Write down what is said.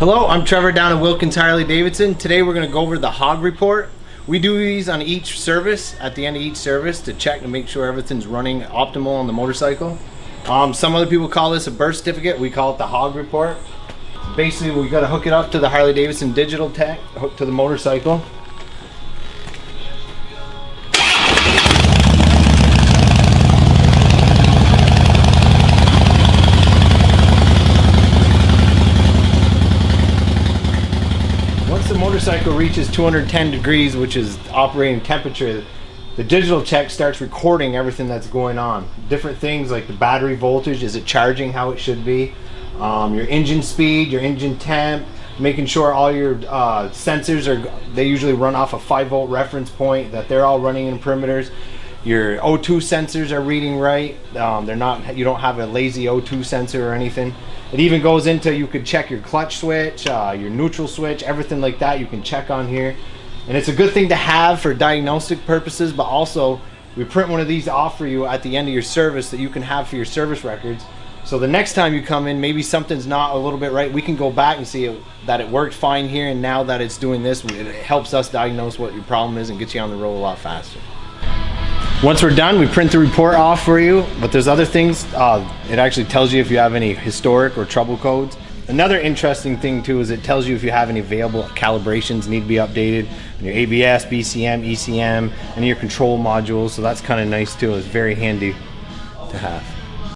Hello, I'm Trevor down at Wilkins Harley-Davidson. Today we're going to go over the Hog Report. We do these on each service, at the end of each service, to check to make sure everything's running optimal on the motorcycle. Some other people call this a birth certificate. We call it the Hog Report. Basically, we got to hook it up to the Harley-Davidson digital tech, hooked to the motorcycle. Once the motorcycle reaches 210 degrees, which is operating temperature, the digital check starts recording everything that's going on. Different things like the battery voltage, is it charging how it should be? Your engine speed, your engine temp, making sure all your sensors they usually run off a 5-volt reference point, that they're all running in perimeters. Your O2 sensors are reading right. They're not, you don't have a lazy O2 sensor or anything. It even goes into, you could check your clutch switch, your neutral switch, everything like that you can check on here. And it's a good thing to have for diagnostic purposes, but also we print one of these off for you at the end of your service that you can have for your service records. So the next time you come in, maybe something's not a little bit right, we can go back and see that it worked fine here, and now that it's doing this, it helps us diagnose what your problem is and get you on the road a lot faster. Once we're done, we print the report off for you, but there's other things. It actually tells you if you have any historic or trouble codes. Another interesting thing too is it tells you if you have any available calibrations need to be updated in your ABS, BCM, ECM, and your control modules, so that's kind of nice too. It's very handy to have.